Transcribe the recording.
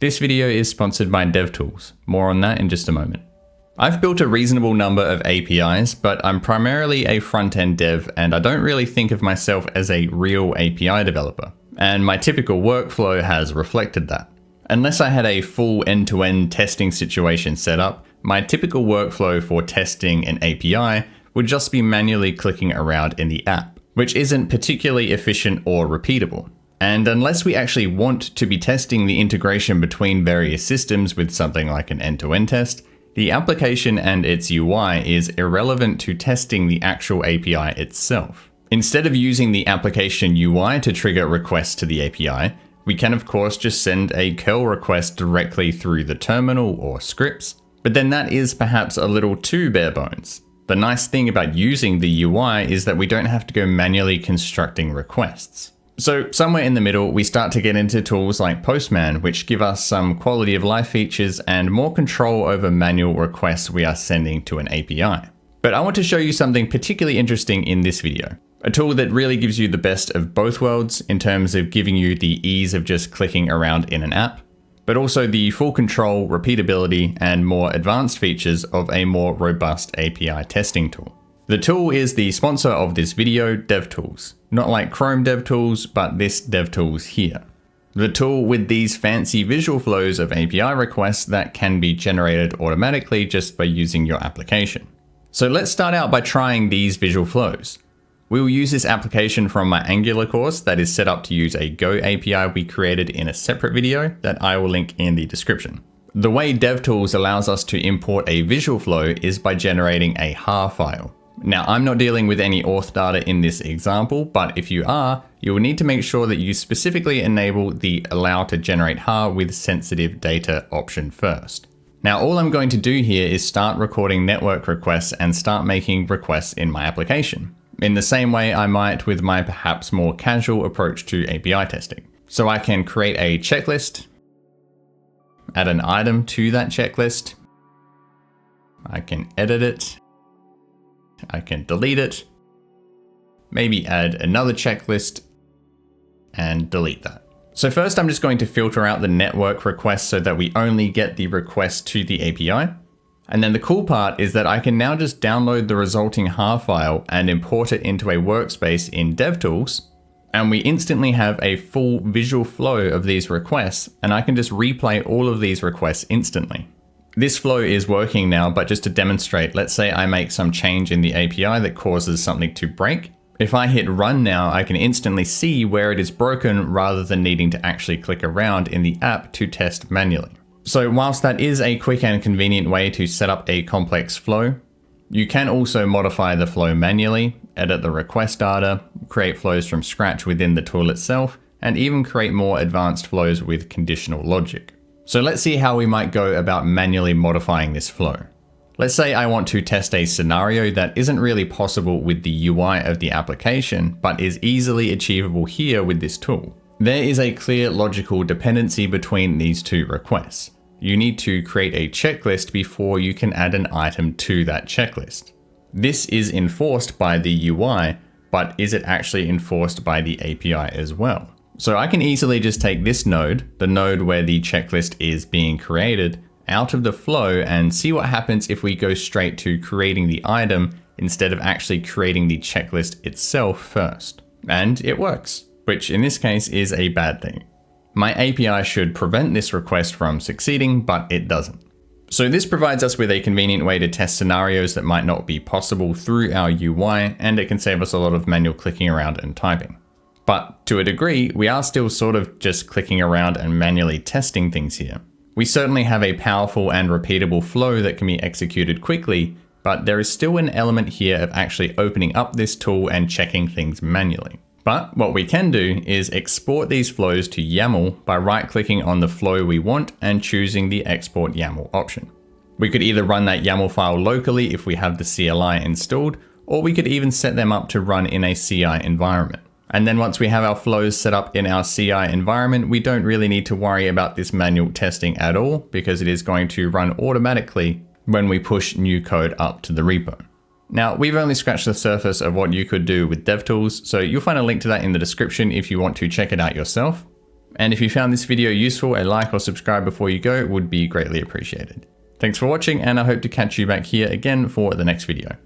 This video is sponsored by DevTools. More on that in just a moment. I've built a reasonable number of APIs, but I'm primarily a front-end dev and I don't really think of myself as a real API developer. And my typical workflow has reflected that. Unless I had a full end-to-end testing situation set up, my typical workflow for testing an API would just be manually clicking around in the app, which isn't particularly efficient or repeatable. And unless we actually want to be testing the integration between various systems with something like an end-to-end test, the application and its UI is irrelevant to testing the actual API itself. Instead of using the application UI to trigger requests to the API, we can of course just send a curl request directly through the terminal or scripts, but then that is perhaps a little too bare bones. The nice thing about using the UI is that we don't have to go manually constructing requests. So somewhere in the middle, we start to get into tools like Postman, which give us some quality of life features and more control over manual requests we are sending to an API. But I want to show you something particularly interesting in this video. A tool that really gives you the best of both worlds in terms of giving you the ease of just clicking around in an app, but also the full control, repeatability, and more advanced features of a more robust API testing tool. The tool is the sponsor of this video, DevTools. Not like Chrome DevTools, but this DevTools here. The tool with these fancy visual flows of API requests that can be generated automatically just by using your application. So let's start out by trying these visual flows. We will use this application from my Angular course that is set up to use a Go API we created in a separate video that I will link in the description. The way DevTools allows us to import a visual flow is by generating a HAR file. Now, I'm not dealing with any auth data in this example, but if you are, you will need to make sure that you specifically enable the allow to generate HAR with sensitive data option first. Now, all I'm going to do here is start recording network requests and start making requests in my application, in the same way I might with my perhaps more casual approach to API testing. So I can create a checklist, add an item to that checklist, I can edit it, I can delete it, maybe add another checklist and delete that. So first I'm just going to filter out the network requests so that we only get the request to the API. And then the cool part is that I can now just download the resulting HAR file and import it into a workspace in DevTools. And we instantly have a full visual flow of these requests, and I can just replay all of these requests instantly. This flow is working now, but just to demonstrate, let's say I make some change in the API that causes something to break. If I hit run now, I can instantly see where it is broken rather than needing to actually click around in the app to test manually. So whilst that is a quick and convenient way to set up a complex flow, you can also modify the flow manually, edit the request data, create flows from scratch within the tool itself, and even create more advanced flows with conditional logic. So let's see how we might go about manually modifying this flow. Let's say I want to test a scenario that isn't really possible with the UI of the application, but is easily achievable here with this tool. There is a clear logical dependency between these two requests. You need to create a checklist before you can add an item to that checklist. This is enforced by the UI, but is it actually enforced by the API as well? So I can easily just take this node, the node where the checklist is being created, out of the flow and see what happens if we go straight to creating the item instead of actually creating the checklist itself first. And it works, which in this case is a bad thing. My API should prevent this request from succeeding, but it doesn't. So this provides us with a convenient way to test scenarios that might not be possible through our UI, and it can save us a lot of manual clicking around and typing. But to a degree, we are still sort of just clicking around and manually testing things here. We certainly have a powerful and repeatable flow that can be executed quickly, but there is still an element here of actually opening up this tool and checking things manually. But what we can do is export these flows to YAML by right-clicking on the flow we want and choosing the Export YAML option. We could either run that YAML file locally if we have the CLI installed, or we could even set them up to run in a CI environment. And then once we have our flows set up in our CI environment, we don't really need to worry about this manual testing at all because it is going to run automatically when we push new code up to the repo. Now, we've only scratched the surface of what you could do with DevTools, so you'll find a link to that in the description if you want to check it out yourself. And if you found this video useful, a like or subscribe before you go would be greatly appreciated. Thanks for watching, and I hope to catch you back here again for the next video.